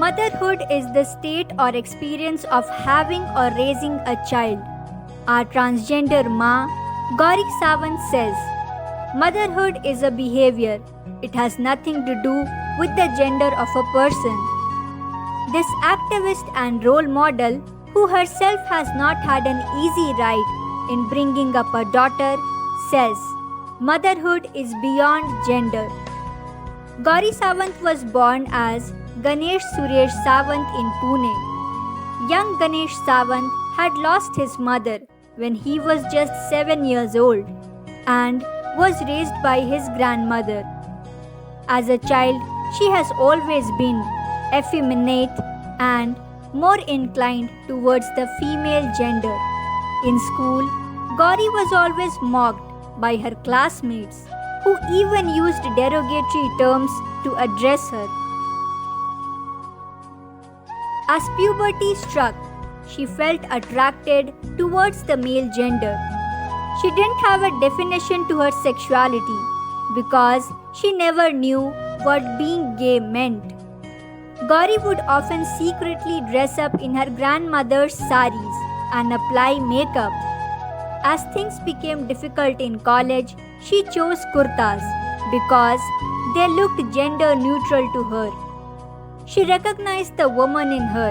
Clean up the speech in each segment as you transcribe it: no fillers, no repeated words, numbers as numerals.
Motherhood is the state or experience of having or raising a child. Our transgender Ma, Gauri Sawant says, motherhood is a behavior. It has nothing to do with the gender of a person. This activist and role model, who herself has not had an easy ride in bringing up a daughter, says, motherhood is beyond gender. Gauri Sawant was born as Ganesh Suresh Sawant in Pune. Young Ganesh Sawant had lost his mother when he was just 7 years old and was raised by his grandmother. As a child, she has always been effeminate and more inclined towards the female gender. In school, Gauri was always mocked by her classmates, who even used derogatory terms to address her. As puberty struck, she felt attracted towards the male gender. She didn't have a definition to her sexuality because she never knew what being gay meant. Gauri would often secretly dress up in her grandmother's saris and apply makeup. As things became difficult in college, she chose kurtas because they looked gender neutral to her. She recognized the woman in her,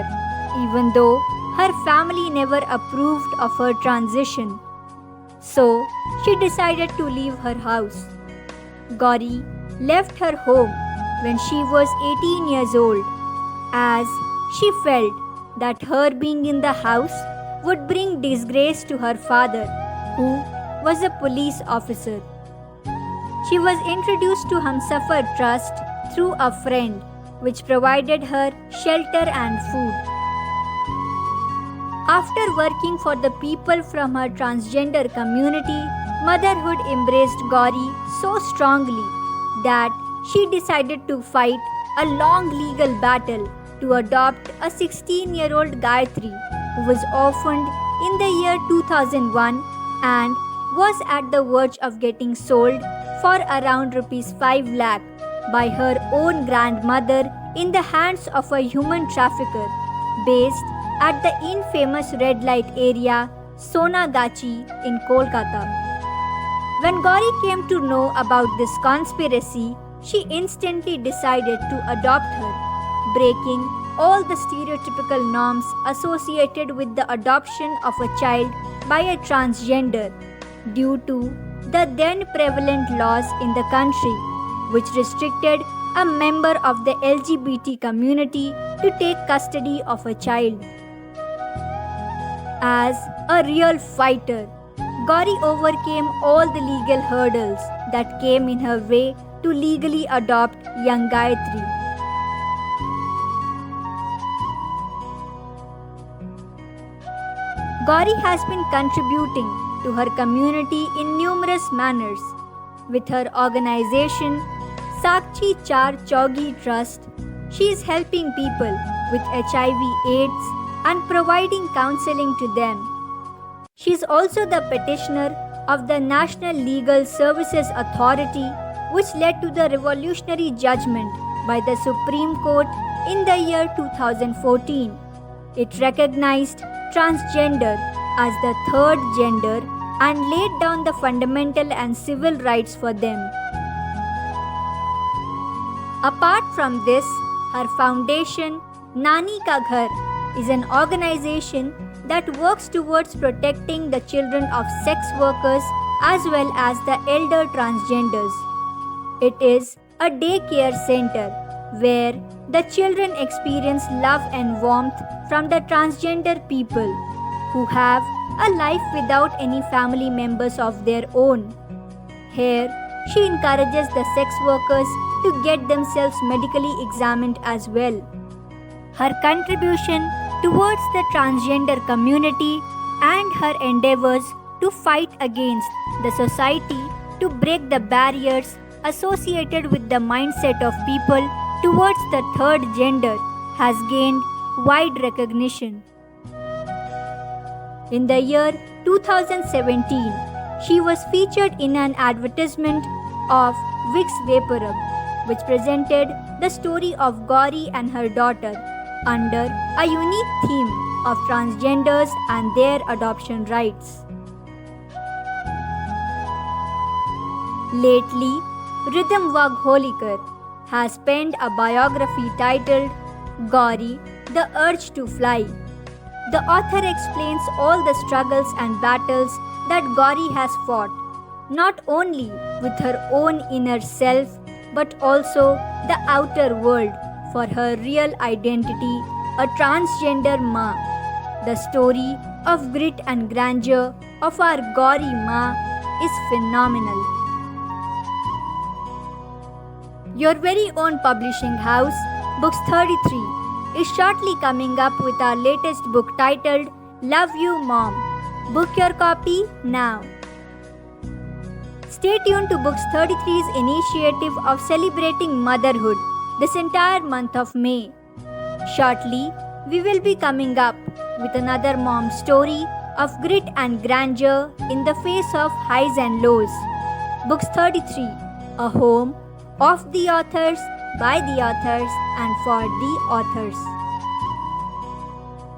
even though her family never approved of her transition. So, she decided to leave her house. Gauri left her home when she was 18 years old, as she felt that her being in the house would bring disgrace to her father, who was a police officer. She was introduced to Humsafar Trust through a friend, which provided her shelter and food. After working for the people from her transgender community, motherhood embraced Gauri so strongly that she decided to fight a long legal battle to adopt a 16-year-old Gayatri, who was orphaned in the year 2001 and was at the verge of getting sold for around Rs 5 lakh by her own grandmother in the hands of a human trafficker based at the infamous red light area Sonagachi in Kolkata. When Gauri came to know about this conspiracy, she instantly decided to adopt her, breaking all the stereotypical norms associated with the adoption of a child by a transgender due to the then prevalent laws in the country, which restricted a member of the LGBT community to take custody of a child. As a real fighter, Gauri overcame all the legal hurdles that came in her way to legally adopt young Gayatri. Gauri has been contributing to her community in numerous manners. With her organization, Sakshi Char Chaugi Trust, she is helping people with HIV/AIDS and providing counseling to them. She is also the petitioner of the National Legal Services Authority, which led to the revolutionary judgment by the Supreme Court in the year 2014. It recognized transgender as the third gender and laid down the fundamental and civil rights for them. Apart from this, her foundation, Nani Ka Ghar, is an organization that works towards protecting the children of sex workers as well as the elder transgenders. It is a daycare center where the children experience love and warmth from the transgender people who have a life without any family members of their own. Here, she encourages the sex workers to get themselves medically examined as well. Her contribution towards the transgender community and her endeavors to fight against the society to break the barriers associated with the mindset of people towards the third gender has gained wide recognition. In the year 2017, she was featured in an advertisement of Vicks VapoRub, which presented the story of Gauri and her daughter, under a unique theme of transgenders and their adoption rights. Lately, Rhythm Vagholikar has penned a biography titled Gauri, The Urge to Fly. The author explains all the struggles and battles that Gauri has fought, not only with her own inner self but also the outer world for her real identity, a transgender Ma. The story of grit and grandeur of our Gauri Ma is phenomenal. Your very own publishing house, Books 33, is shortly coming up with our latest book titled Love You Mom. Book your copy now. Stay tuned to Books 33's initiative of celebrating motherhood this entire month of May. Shortly, we will be coming up with another mom story of grit and grandeur in the face of highs and lows. Books 33, a home of the authors, by the authors, and for the authors.